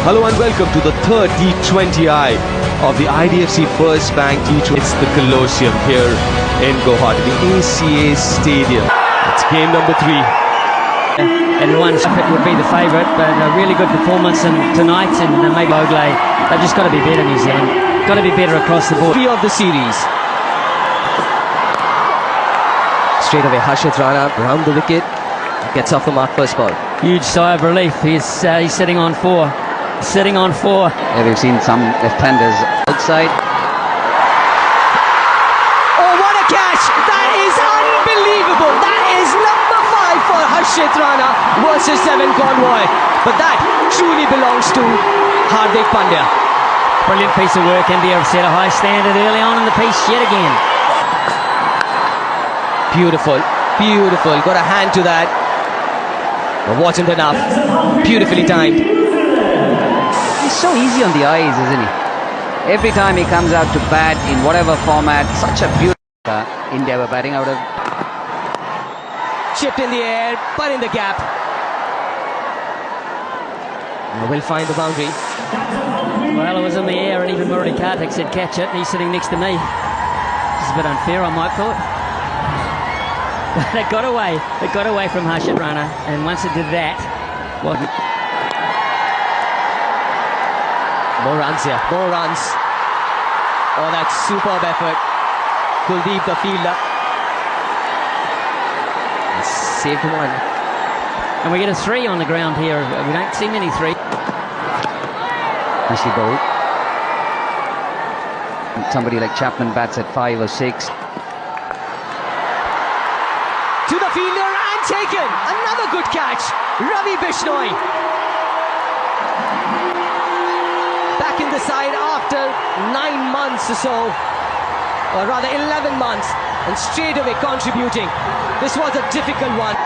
Hello and welcome to the third T20I of the IDFC First Bank T20. It's the Colosseum here in Guwahati, the ACA Stadium. It's game number 3. Everyone would be the favourite, but a really good performance tonight, and maybe Ogley. They've just got to be better, New Zealand. Got to be better across the board. 3 of the series. Straight away, Harshit Rana round the wicket, gets off the mark first ball. Huge sigh of relief. He's sitting on 4. Sitting on 4. Yeah, we've seen some left-handers outside. Oh, what a catch! That is unbelievable! That is number 5 for Harshit Rana versus 7 Convoy. But that truly belongs to Hardik Pandya. Brilliant piece of work. India have set a high standard early on in the piece yet again. Beautiful, beautiful. Got a hand to that. But wasn't enough. Beautifully timed. He's so easy on the eyes, isn't he? Every time he comes out to bat in whatever format, such a beautiful India were batting out of. Chipped in the air, but in the gap. We'll find the boundary. Well, it was in the air, and even Murali Karthik said catch it, and he's sitting next to me. This is a bit unfair, I might thought. But it got away. It got away from Harshit Rana, and once it did that, well, more runs here, more runs. Oh, that's superb effort. Kuldeep, the fielder. Saved one. and we get a 3 on the ground here. We don't see many 3. Nicely bowled. Somebody like Chapman bats at 5 or 6. To the fielder and taken. Another good catch. Ravi Bishnoi. Back in the side after 9 months or so. Or rather 11 months. And straight away contributing. This was a difficult one.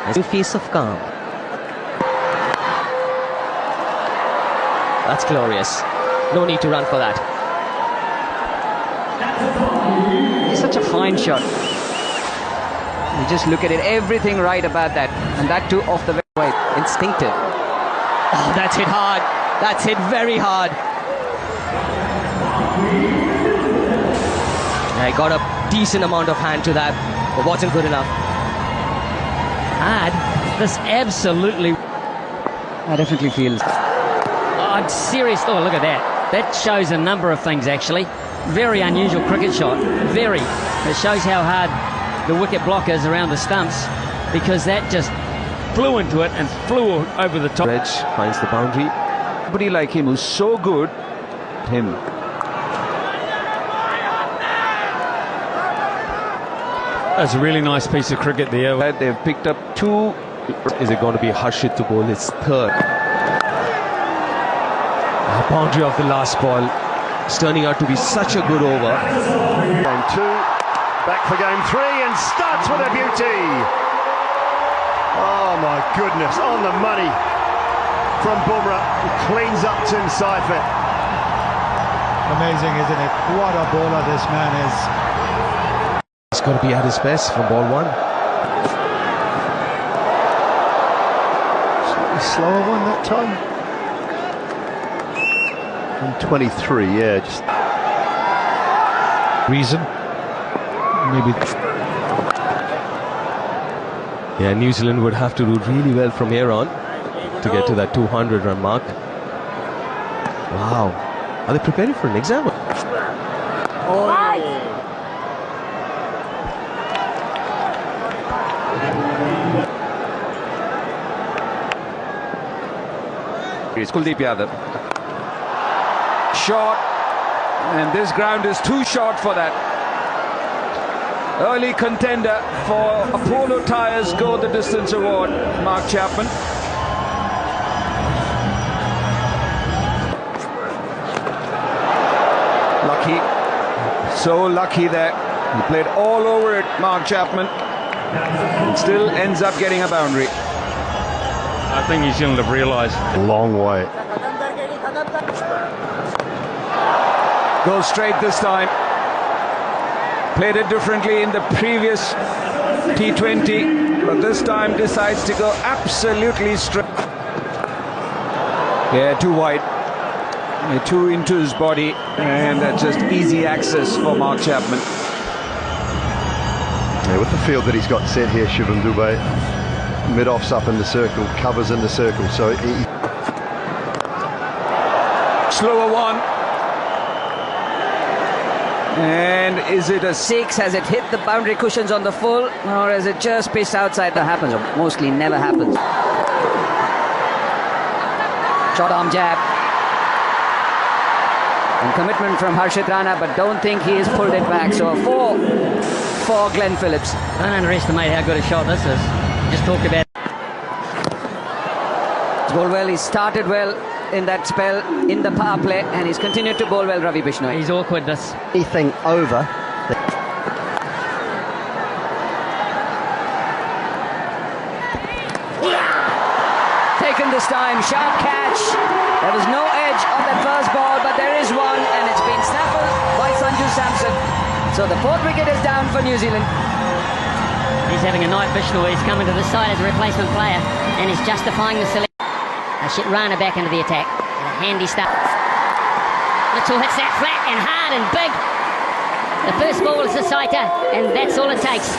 A face of calm. That's glorious. No need to run for that. It's such a fine shot. You just look at it, everything right about that. And that too off the very wide. Instinctive. Oh, that's hit hard. That's hit very hard. I got a decent amount of hand to that, but wasn't good enough. Hard. This absolutely. I definitely feel. Oh, serious. Oh, look at that. That shows a number of things, actually. Very unusual cricket shot. Very. It shows how hard the wicket block is around the stumps, because that just flew into it and flew over the top. Reg finds the boundary. Somebody like him who's so good. Him. That's a really nice piece of cricket there. They've picked up 2. Is it going to be Harshit to bowl his 3rd? Boundary of the last ball. It's turning out to be such a good over. Game 2, back for game 3, and starts with a beauty. Oh my goodness, on the money from Bumrah. Cleans up Tim Seifert. Amazing, isn't it? What a bowler this man is. He's got to be at his best from ball 1. Slower one that time. 23, yeah, just Reason? Maybe. Yeah, New Zealand would have to do really well from here on to get to that 200-run mark. Wow. Are they preparing for an exam? It's Kuldeep Yadav. Short, and this ground is too short for that. Early contender for Apollo Tyres Go the Distance Award, Mark Chapman. Lucky, so lucky there. He played all over it, Mark Chapman, and still ends up getting a boundary. I think New Zealand have realised. long way. Goes straight this time. Played it differently in the previous T20, but this time decides to go absolutely straight. Yeah, too wide. Too into his body, and that's just easy access for Mark Chapman. Yeah, with the field that he's got set here, Shivam Dube, mid-off's up in the circle, covers in the circle, so Slower one. And is it a 6? Has it hit the boundary cushions on the full, or has it just pissed outside? That happens, or mostly never happens. Short arm jab. And commitment from Harshit Rana, but don't think he has pulled it back. So a 4 for Glenn Phillips. Don't underestimate how good a shot this is. Just talked about. He's bowled well. He started well in that spell in the power play, and he's continued to bowl well, Ravi Bishnoi. He's awkward, this. Anything over. Taken this time, sharp catch. There was no edge on that first ball, but there is one, and it's been snaffled by Sanju Samson. So the 4th wicket is down for New Zealand. He's having a night, Bishnoi. He's coming to the side as a replacement player, and he's justifying the selection. Ashit Rana back into the attack. And a handy start. Mitchell hits that flat and hard and big. The first ball is the sighter, and that's all it takes.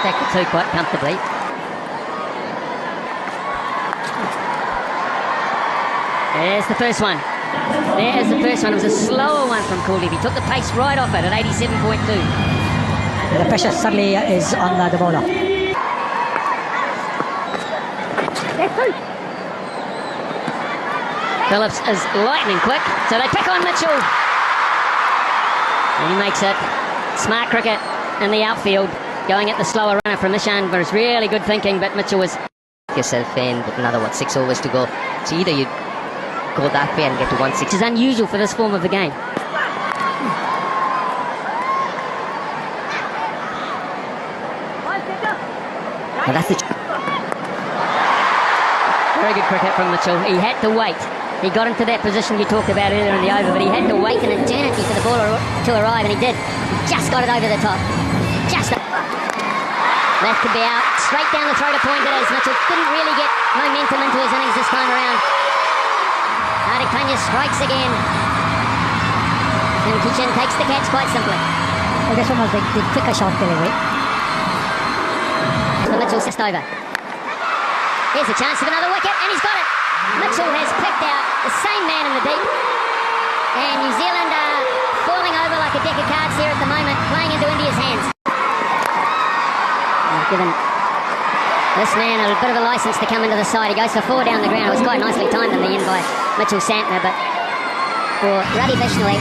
Back to 2 quite comfortably. There's the first one. There's the first one. It was a slower one from Kuldeep. He took the pace right off it at 87.2. The pressure suddenly is on the bowler. Phillips is lightning quick, so they pick on Mitchell. And he makes it. Smart cricket in the outfield, going at the slower runner from Ishan, but it's really good thinking, but Mitchell was... Yourself in with another, 6 overs to go. So either you go that way and get to 1-6. Which is unusual for this form of the game. Well, that's the Very good cricket from Mitchell. He had to wait. He got into that position you talked about earlier in the over, but he had to wait an eternity for the ball to arrive, and he did. He just got it over the top. That could be out. Straight down the throat of point it is. Mitchell couldn't really get momentum into his innings this time around. Hardik Pandya strikes again. And Kishan takes the catch quite simply. Well, this one was the quicker shot delivery. So Mitchell's just over. Here's a chance of another wicket, and he's got it. Mitchell has picked out the same man in the deep. And New Zealand are falling over like a deck of cards here at the moment, playing into India's hands. Given this man a bit of a licence to come into the side. He goes for 4 down the ground. It was quite nicely timed in the end by Mitchell Santner, but for Ravi Bishnoi.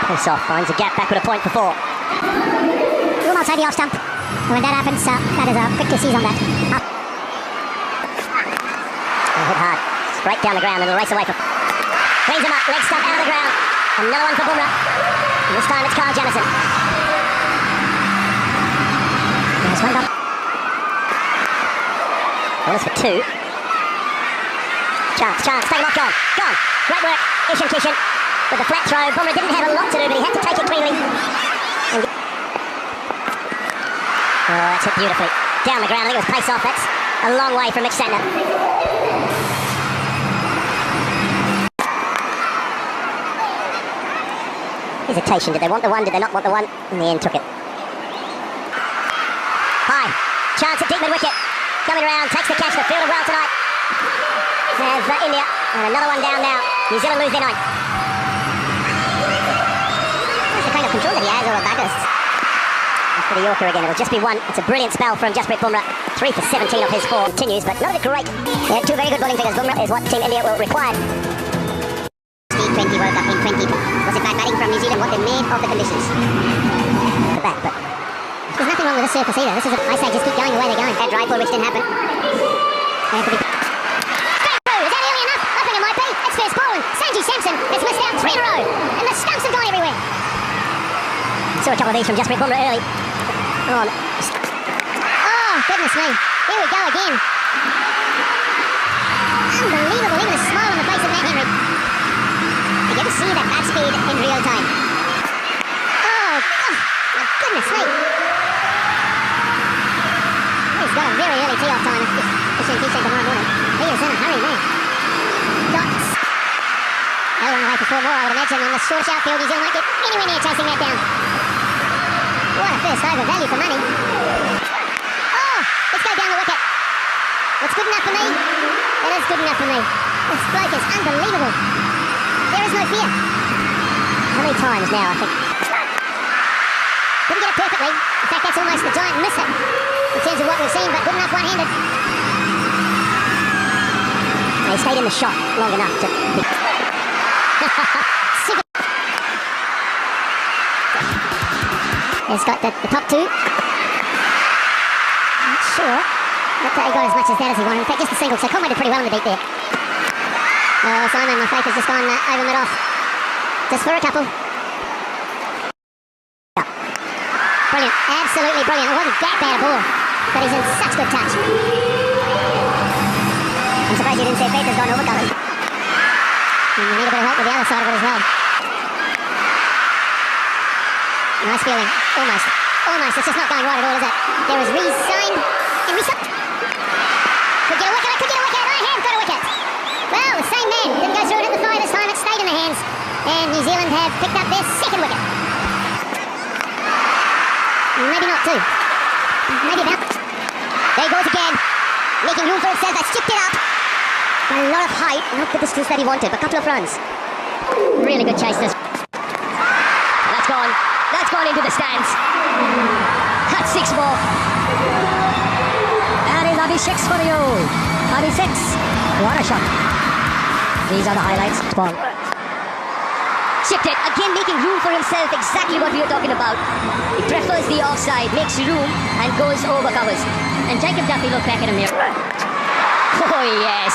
pace off, finds a gap back with a point for 4. Room outside the off stump. And when that happens, that is a quick to seize on that. Up. Hit hard, straight down the ground and a race away from... Cleans him up, leg stump out of the ground. Another one for Bumrah. This time it's Kyle Jamieson. Nice one, up. Well, that's for 2. Chance, take him off, gone. Great work, Ishan Kishan. With the flat throw, Bumrah didn't have a lot to do, but he had to take it cleanly. And... Oh, that's hit beautifully. Down the ground, I think it was pace off. That's a long way from Mitch Santner. Hesitation, did they want the one, did they not want the one? In the end, took it. High, chance at deep mid-wicket. Coming around, takes the catch, they've fielded well tonight. There's India, and another one down now. New Zealand lose their 9th. That's the kind of control that he has over batters. For the Yorker again, it'll just be 1. It's a brilliant spell from Jasprit Bumrah. 3 for 17 of his 4. Continues, but not a great. Yeah, 2 very good bowling figures. Bumrah is what Team India will require. T20 World Cup in 20. Was it bad batting from New Zealand? What they made of the conditions? The bat, but There's nothing wrong with the surface either. This is I say just keep going the way they're going. that dry pull which didn't happen. They have to be... Straight through. Is that early enough? I think it might be. It's first ball, and Sanju Samson has missed out 3 in a row. And the stumps have gone everywhere. Saw a couple of these from Jasprit Bumrah early. Oh, goodness me. Here we go again. especially in Keystone tomorrow morning. He is in a hurry, man. Dots. They're on the way for 4 more, I would imagine, on the short outfield. New Zealand won't get anywhere near chasing that down. What a first over, value for money. Oh, let's go down the wicket. What's good enough for me? That is good enough for me. This bloke is unbelievable. There is no fear. How many times now, I think? Didn't get it perfectly. In fact, that's almost the giant miss it in terms of what we've seen, but good enough one-handed. He stayed in the shot long enough to be... Super. He's got the top two. Not sure that he got as much as that as he wanted. In fact, just a single. So Conway did pretty well in the deep there. Oh, Simon, my faith has just gone over mid-off. Just for a couple. Brilliant. Absolutely brilliant. It wasn't that bad a ball, but he's in such good touch. I'm surprised you didn't say faith has gone overcovered. And you need a bit of help with the other side of it as well. Nice feeling. Almost. Almost. It's just not going right at all, is it? There is re-signed and re-signed. Could get a wicket. I could get a wicket. I have got a wicket. Well, the same man didn't go through it at the thigh this time. It stayed in the hands. And New Zealand have picked up their second wicket. Maybe not two. Maybe about. There he goes again. Making room for himself. I stripped it up. A lot of height. Not the distance that he wanted, but a couple of runs. Really good chase this. That's gone. That's gone into the stands. That's 6 more. That is Abhishek's for you. Abhishek. What a shot. These are the highlights. Ball. Chipped it. Again making room for himself. Exactly what we were talking about. He prefers the offside, makes room and goes over covers. And Jacob Duffy looked back at him here. Oh yes.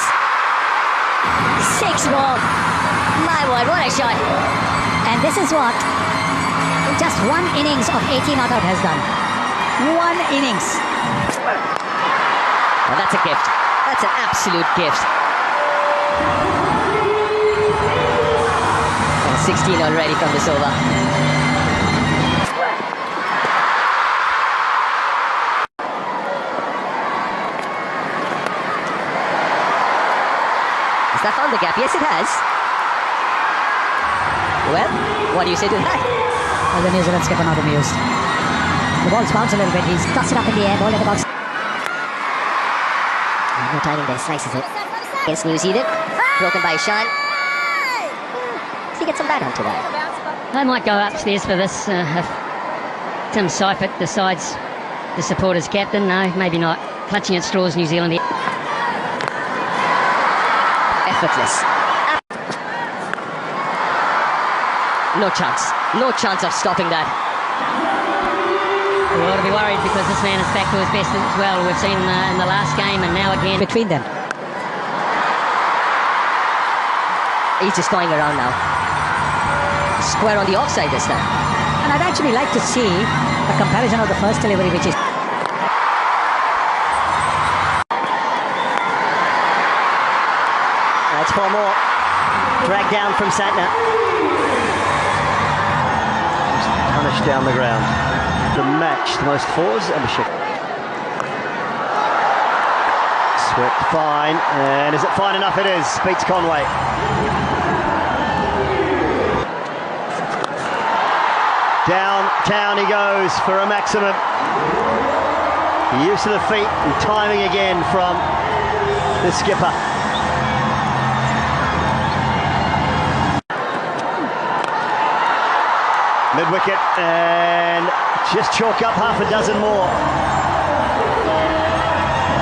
6 more. My word, what a shot. And this is what just one innings of 18 not out has done. One innings. Well, that's a gift. That's an absolute gift. 16 already from this over. Has that found the gap? Yes, it has. Well, what do you say to that? Well, the New Zealand skipper not amused. The ball's bounced a little bit. He's tossed it up in the air. Ball at the box. No timing there. Slices it. Against New Zealand. Broken by Sean. Does he get some bat onto that? I might go upstairs for this if Tim Seifert decides to support his captain. No, maybe not. Clutching at straws, New Zealand. Effortless. No chance. No chance of stopping that. We ought to be worried because this man is back to his best as well. We've seen in the last game and now again. Between them. He's just going around now. Square on the offside this time. And I'd actually like to see a comparison of the first delivery, which is... That's 4 more. Dragged down from Santner. Punished down the ground. The match, the most fours, Abhishek. Swept fine, and is it fine enough? It is. Beats Conway. Downtown he goes for a maximum. Use of the feet and timing again from the skipper. Mid-wicket and just chalk up half a dozen more.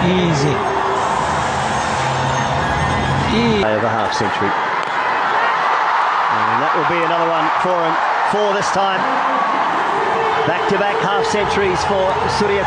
Easy. Over half century. And that will be another one for him. 4 this time. Back-to-back half centuries for Surya.